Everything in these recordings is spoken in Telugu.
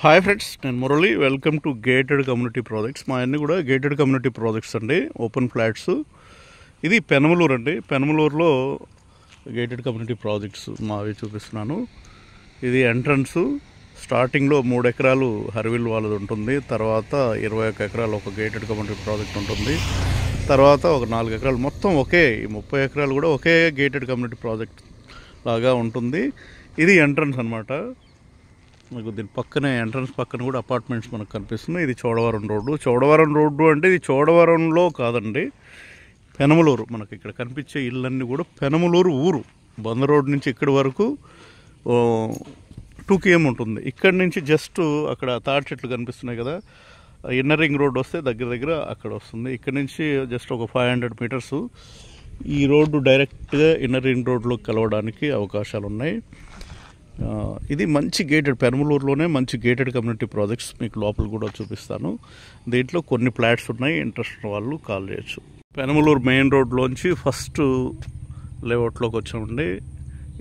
హాయ్ ఫ్రెండ్స్, నేను Murali. Welcome to gated community projects. మా అన్నీ కూడా గేటెడ్ కమ్యూనిటీ ప్రాజెక్ట్స్ అండి, ఓపెన్ ఫ్లాట్స్. ఇది పెనమలూరు అండి. పెనమలూరులో గేటెడ్ కమ్యూనిటీ ప్రాజెక్ట్స్ మావి చూపిస్తున్నాను. ఇది ఎంట్రన్స్. స్టార్టింగ్లో 3 ఎకరాలు హర్విల్ వాళ్ళది ఉంటుంది. తర్వాత 21 ఎకరాలు ఒక గేటెడ్ కమ్యూనిటీ ప్రాజెక్ట్ ఉంటుంది. తర్వాత ఒక 4 ఎకరాలు, మొత్తం ఒకే 30 ఎకరాలు కూడా ఒకే గేటెడ్ కమ్యూనిటీ ప్రాజెక్ట్ లాగా ఉంటుంది. ఇది ఎంట్రన్స్ అనమాట. మీకు దీని పక్కనే ఎంట్రన్స్ పక్కన కూడా అపార్ట్మెంట్స్ మనకు కనిపిస్తుంది. ఇది చోడవరం రోడ్డు. చోడవరం రోడ్డు అంటే ఇది చోడవరంలో కాదండి, పెనమలూరు. మనకి ఇక్కడ కనిపించే ఇళ్ళన్నీ కూడా పెనమలూరు ఊరు. బంద రోడ్ నుంచి ఇక్కడి వరకు 2 km ఉంటుంది. ఇక్కడి నుంచి జస్ట్ అక్కడ తాటి చెట్లు కనిపిస్తున్నాయి కదా, ఇన్నర్ రింగ్ రోడ్ వస్తే దగ్గర అక్కడ వస్తుంది. ఇక్కడ నుంచి జస్ట్ ఒక 500 మీటర్స్ ఈ రోడ్డు డైరెక్ట్గా ఇన్నర్ రింగ్ రోడ్లో కలవడానికి అవకాశాలు ఉన్నాయి. ఇది మంచి గేటెడ్, పెనమలూరులోనే మంచి గేటెడ్ కమ్యూనిటీ ప్రాజెక్ట్స్. మీకు లోపల కూడా చూపిస్తాను. దీంట్లో కొన్ని ఫ్లాట్స్ ఉన్నాయి, ఇంట్రెస్ట్ వాళ్ళు కాల్ చేయొచ్చు. పెనమలూరు మెయిన్ రోడ్లోంచి ఫస్ట్ లేఅవుట్లోకి వచ్చామండి.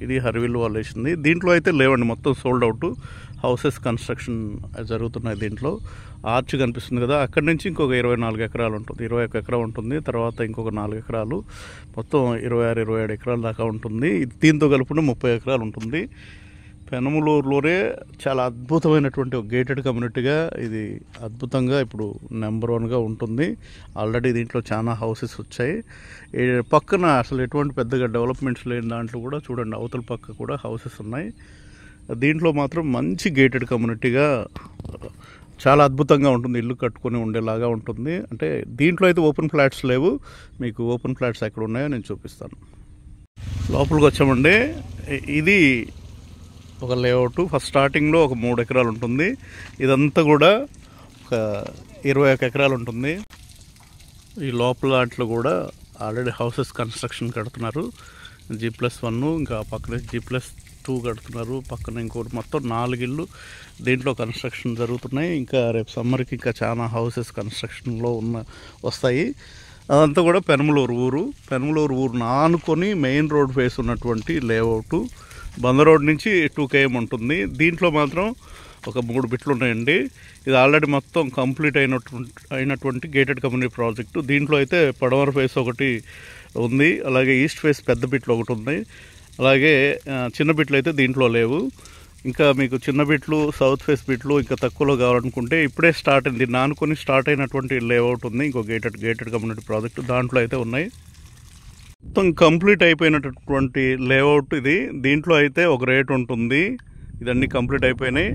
ఇది హర్విల్ వాళ్ళు వేసింది. దీంట్లో అయితే లేవండి, మొత్తం సోల్డ్ అవుట్. హౌసెస్ కన్స్ట్రక్షన్ జరుగుతున్నాయి. దీంట్లో ఆర్చ్ కనిపిస్తుంది కదా, అక్కడి నుంచి ఇంకొక 24 ఎకరాలు ఉంటుంది. 21 ఎకరా ఉంటుంది. తర్వాత ఇంకొక 4 ఎకరాలు, మొత్తం 26-27 ఎకరాల దాకా ఉంటుంది. దీంతో కలుపుకుంటే 30 ఎకరాలు ఉంటుంది. పెనమలూరులోనే చాలా అద్భుతమైనటువంటి ఒక గేటెడ్ కమ్యూనిటీగా ఇది అద్భుతంగా ఇప్పుడు నెంబర్ 1గా ఉంటుంది. ఆల్రెడీ దీంట్లో చాలా హౌసెస్ వచ్చాయి. పక్కన అసలు ఎటువంటి పెద్దగా డెవలప్మెంట్స్ లేని దాంట్లో కూడా చూడండి, అవతల పక్క కూడా హౌసెస్ ఉన్నాయి. దీంట్లో మాత్రం మంచి గేటెడ్ కమ్యూనిటీగా చాలా అద్భుతంగా ఉంటుంది. ఇల్లు కట్టుకొని ఉండేలాగా ఉంటుంది. అంటే దీంట్లో అయితే ఓపెన్ ఫ్లాట్స్ లేవు. మీకు ఓపెన్ ఫ్లాట్స్ ఎక్కడ ఉన్నాయో నేను చూపిస్తాను. లోపలికి వచ్చామండి. ఇది ఒక లేఅవుట్. ఫస్ట్ స్టార్టింగ్లో ఒక 3 ఎకరాలు ఉంటుంది. ఇదంతా కూడా ఒక 21 ఎకరాలు ఉంటుంది. ఈ లోపల దాంట్లో కూడా ఆల్రెడీ హౌసెస్ కన్స్ట్రక్షన్ కడుతున్నారు. G+1, ఇంకా పక్కన G+2 కడుతున్నారు. పక్కన ఇంకోటి, మొత్తం 4 ఇళ్ళు దీంట్లో కన్స్ట్రక్షన్ జరుగుతున్నాయి. ఇంకా రేపు సమ్మర్కి ఇంకా చాలా హౌసెస్ కన్స్ట్రక్షన్లో వస్తాయి. అదంతా కూడా పెనమలూరు ఊరు. పెనమలూరు ఊరును ఆనుకొని మెయిన్ రోడ్ ఫేస్ ఉన్నటువంటి లేఅవుట్. బంద రోడ్ నుంచి 2 km ఉంటుంది. దీంట్లో మాత్రం ఒక 3 బిట్లు ఉన్నాయండి. ఇది ఆల్రెడీ మొత్తం కంప్లీట్ అయినటువంటి గేటెడ్ కమ్యూనిటీ ప్రాజెక్టు. దీంట్లో అయితే పడమర ఫేస్ ఒకటి ఉంది, అలాగే ఈస్ట్ ఫేస్ పెద్ద బిట్లు ఒకటి ఉంది, అలాగే చిన్న బిట్లు అయితే దీంట్లో లేవు. ఇంకా మీకు చిన్న బిట్లు, సౌత్ ఫేస్ బిట్లు ఇంకా తక్కువలో కావాలనుకుంటే ఇప్పుడే స్టార్ట్ అయింది, నానుకొని స్టార్ట్ అయినటువంటి లేఅవుట్ ఉంది. ఇంకో గేటెడ్ కమ్యూనిటీ ప్రాజెక్టు దాంట్లో అయితే ఉన్నాయి. మొత్తం కంప్లీట్ అయిపోయినటువంటి లేఅవుట్ ఇది. దీంట్లో అయితే ఒక రేట్ ఉంటుంది. ఇదన్నీ కంప్లీట్ అయిపోయినాయి.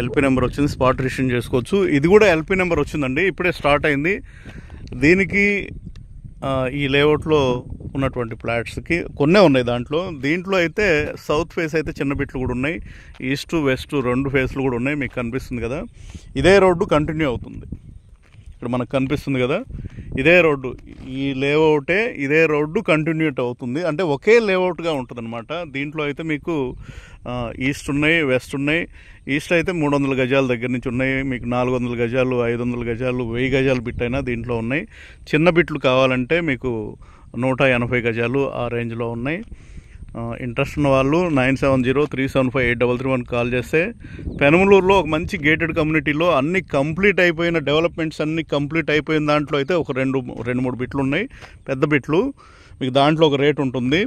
ఎల్పీ నెంబర్ వచ్చింది, స్పాట్ రిజిస్ట్రేషన్ చేసుకోవచ్చు. ఇది కూడా ఎల్పీ నెంబర్ వచ్చిందండి, ఇప్పుడే స్టార్ట్ అయింది. దీనికి ఈ లేఅవుట్లో ఉన్నటువంటి ఫ్లాట్స్కి కొన్నే ఉన్నాయి. దీంట్లో అయితే సౌత్ ఫేస్ అయితే చిన్న బిట్లు కూడా ఉన్నాయి, ఈస్ట్ వెస్ట్ 2 ఫేస్లు కూడా ఉన్నాయి. మీకు కనిపిస్తుంది కదా, ఇదే రోడ్డు కంటిన్యూ అవుతుంది. ఇక్కడ మనకు కనిపిస్తుంది కదా, ఇదే రోడ్డు, ఈ లేఅవుటే ఇదే రోడ్డు కంటిన్యూట్ అవుతుంది. అంటే ఒకే లేఅవుట్గా ఉంటుంది అనమాట. దీంట్లో అయితే మీకు ఈస్ట్ ఉన్నాయి, వెస్ట్ ఉన్నాయి. ఈస్ట్ అయితే 300 గజాల దగ్గర నుంచి ఉన్నాయి. మీకు 400 గజాలు, 500 గజాలు, 1000 గజాలు బిట్ అయినా దీంట్లో ఉన్నాయి. చిన్న బిట్లు కావాలంటే మీకు 180 గజాలు ఆ రేంజ్లో ఉన్నాయి. ఇంట్రెస్ట్ ఉన్న వాళ్ళు 9703758331 కాల్ చేస్తే పెనమలూరులో ఒక మంచి గేటెడ్ కమ్యూనిటీలో అన్ని కంప్లీట్ అయిపోయిన డెవలప్మెంట్స్ అన్నీ కంప్లీట్ అయిపోయిన దాంట్లో అయితే ఒక 2-3 బిట్లు ఉన్నాయి, పెద్ద బిట్లు. మీకు దాంట్లో ఒక రేట్ ఉంటుంది.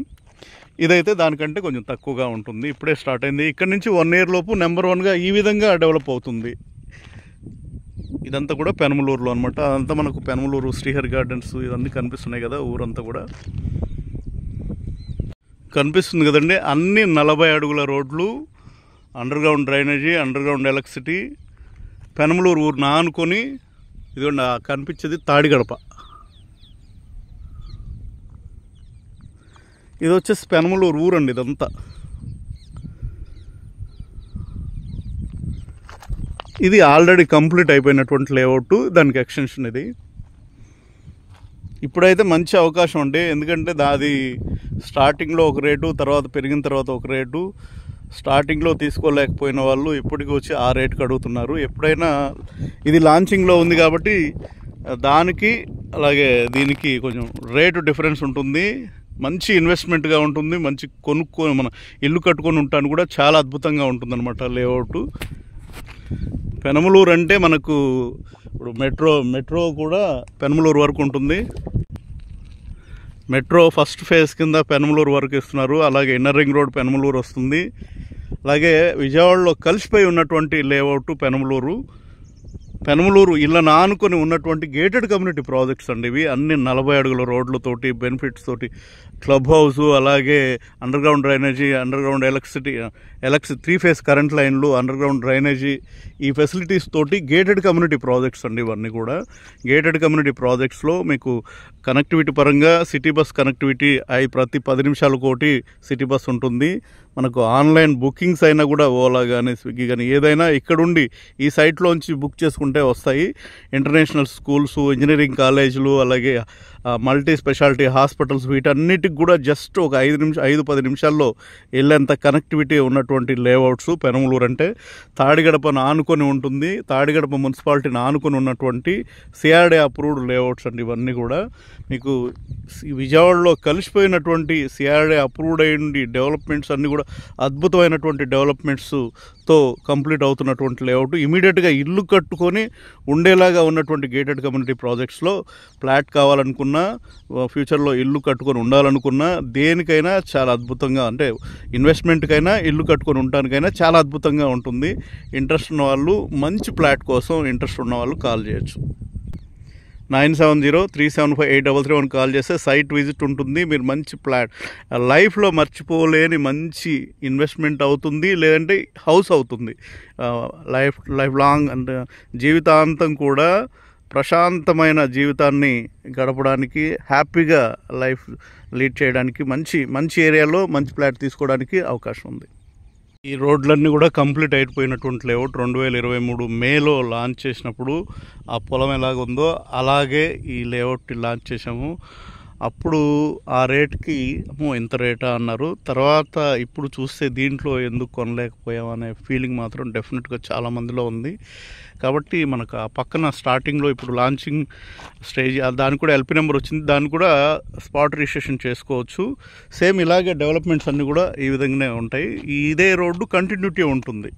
ఇదైతే దానికంటే కొంచెం తక్కువగా ఉంటుంది. ఇప్పుడే స్టార్ట్ అయింది. ఇక్కడ నుంచి 1 year లోపు నెంబర్ 1గా ఈ విధంగా డెవలప్ అవుతుంది. ఇదంతా కూడా పెనమలూరులో అనమాట. అదంతా మనకు పెనమలూరు శ్రీహరి గార్డెన్స్ ఇవన్నీ కనిపిస్తున్నాయి కదా, ఊరంతా కూడా కనిపిస్తుంది కదండి. అన్ని 40 అడుగుల రోడ్లు, underground drainage, underground electricity. Penamaluru ఊరు ఆనుకొని ఇదిగోండి కనిపించేది తాడిగడప. ఇది వచ్చేసి పెనమలూరు ఊరండి. ఇదంతా ఇది ఆల్రెడీ కంప్లీట్ అయిపోయినటువంటి లేఅవుట్, దానికి ఎక్స్టెన్షన్ ఇది. ఇప్పుడైతే మంచి అవకాశం అండి, ఎందుకంటే అది స్టార్టింగ్లో ఒక రేటు, తర్వాత పెరిగిన తర్వాత ఒక రేటు. స్టార్టింగ్లో తీసుకోలేకపోయిన వాళ్ళు ఇప్పటికి వచ్చి ఆ రేటుకి అడుగుతున్నారు. ఎప్పుడైనా ఇది లాంచింగ్లో ఉంది కాబట్టి దానికి అలాగే దీనికి కొంచెం రేటు డిఫరెన్స్ ఉంటుంది. మంచి ఇన్వెస్ట్మెంట్గా ఉంటుంది. మంచి కొనుక్కొని మన ఇల్లు కట్టుకొని ఉంటాను కూడా చాలా అద్భుతంగా ఉంటుందన్నమాట లేఅవుట్. పెనమలూరు అంటే మనకు ఇప్పుడు మెట్రో కూడా పెనమలూరు వరకు ఉంటుంది. మెట్రో ఫస్ట్ ఫేజ్ కింద పెనమలూరు వరకు ఇస్తున్నారు. అలాగే ఇన్నర్ రింగ్ రోడ్ పెనమలూరు వస్తుంది. అలాగే విజయవాడలో కలిసిపోయి ఉన్నటువంటి లేఅవుట్ పెనమలూరు ఇళ్ళను ఆనుకొని ఉన్నటువంటి గేటెడ్ కమ్యూనిటీ ప్రాజెక్ట్స్ అండి ఇవి. అన్ని 40 అడుగుల రోడ్లతోటి, బెనిఫిట్స్ తోటి, క్లబ్ హౌస్, అలాగే under ground drainage, under ground electricity 3 phase current లైన్లు, అండర్ గ్రౌండ్ డ్రైనేజీ, ఈ ఫెసిలిటీస్ తోటి గేటెడ్ కమ్యూనిటీ ప్రాజెక్ట్స్ అండి ఇవన్నీ కూడా. గేటెడ్ కమ్యూనిటీ ప్రాజెక్ట్స్లో మీకు కనెక్టివిటీ పరంగా సిటీ బస్ కనెక్టివిటీ ప్రతి 10 నిమిషాలకు ఒకటి సిటీ బస్ ఉంటుంది. మనకు ఆన్లైన్ బుకింగ్స్ అయినా కూడా ఓలా కానీ స్విగ్గీ కానీ ఏదైనా ఇక్కడుండి ఈ సైట్లోంచి బుక్ చేసుకుంటే వస్తాయి. ఇంటర్నేషనల్ స్కూల్స్, ఇంజనీరింగ్ కాలేజీలు, అలాగే మల్టీ స్పెషాలిటీ హాస్పిటల్స్, వీటన్నిటికి కూడా జస్ట్ ఒక 5-10 నిమిషాల్లో వెళ్ళేంత కనెక్టివిటీ ఉన్నటువంటి లేఅవుట్స్ పెనమలూరు అంటే. తాడిగడపను ఆనుకొని ఉంటుంది. తాడిగడప మున్సిపాలిటీని ఆనుకొని ఉన్నటువంటి సిఆర్డే అప్రూవ్డ్ లేఅవుట్స్ అండి ఇవన్నీ కూడా. మీకు విజయవాడలో కలిసిపోయినటువంటి సిఆర్డే అప్రూవ్డ్ అయ్యింది డెవలప్మెంట్స్ అన్నీ కూడా అద్భుతమైనటువంటి డెవలప్మెంట్స్తో కంప్లీట్ అవుతున్నటువంటి లేఅవుట్. ఇమీడియట్గా ఇల్లు కట్టుకొని ఉండేలాగా ఉన్నటువంటి గేటెడ్ కమ్యూనిటీ ప్రాజెక్ట్స్లో ఫ్లాట్ కావాలనుకున్నా, ఫ్యూచర్లో ఇల్లు కట్టుకొని ఉండాలనుకున్నా, దేనికైనా చాలా అద్భుతంగా, అంటే ఇన్వెస్ట్మెంట్కైనా ఇల్లు కట్టుకొని ఉండటానికైనా చాలా అద్భుతంగా ఉంటుంది. ఇంట్రెస్ట్ ఉన్న వాళ్ళు, మంచి ఫ్లాట్ కోసం ఇంట్రెస్ట్ ఉన్న వాళ్ళు కాల్ చేయొచ్చు. 9703758331 కాల్ చేస్తే సైట్ విజిట్ ఉంటుంది. మీరు మంచి ఫ్లాట్, లైఫ్లో మర్చిపోలేని మంచి ఇన్వెస్ట్మెంట్ అవుతుంది, లేదంటే హౌస్ అవుతుంది. లైఫ్ లాంగ్ అంటే జీవితాంతం కూడా ప్రశాంతమైన జీవితాన్ని గడపడానికి, హ్యాపీగా లైఫ్ లీడ్ చేయడానికి మంచి ఏరియాలో మంచి ఫ్లాట్ తీసుకోవడానికి అవకాశం ఉంది. ఈ రోడ్లన్నీ కూడా కంప్లీట్ అయిపోయినటువంటి లేఅవుట్. 2023 మేలో లాంచ్ చేసినప్పుడు ఆ పొలం ఎలాగుందో అలాగే ఈ లేఅవుట్ లాంచ్ చేసాము. అప్పుడు ఆ రేట్కి ఇంత రేటా అన్నారు. తర్వాత ఇప్పుడు చూస్తే దీంట్లో ఎందుకు కొనలేకపోయామనే ఫీలింగ్ మాత్రం డెఫినెట్గా చాలామందిలో ఉంది. కాబట్టి మనకు ఆ పక్కన స్టార్టింగ్లో ఇప్పుడు లాంచింగ్ స్టేజ్, దానికి కూడా ఎల్పీ నెంబర్ వచ్చింది, దాన్ని కూడా స్పాట్ రిజిస్ట్రేషన్ చేసుకోవచ్చు. సేమ్ ఇలాగే డెవలప్మెంట్స్ అన్నీ కూడా ఈ విధంగానే ఉంటాయి. ఇదే రోడ్డు కంటిన్యూటీ ఉంటుంది.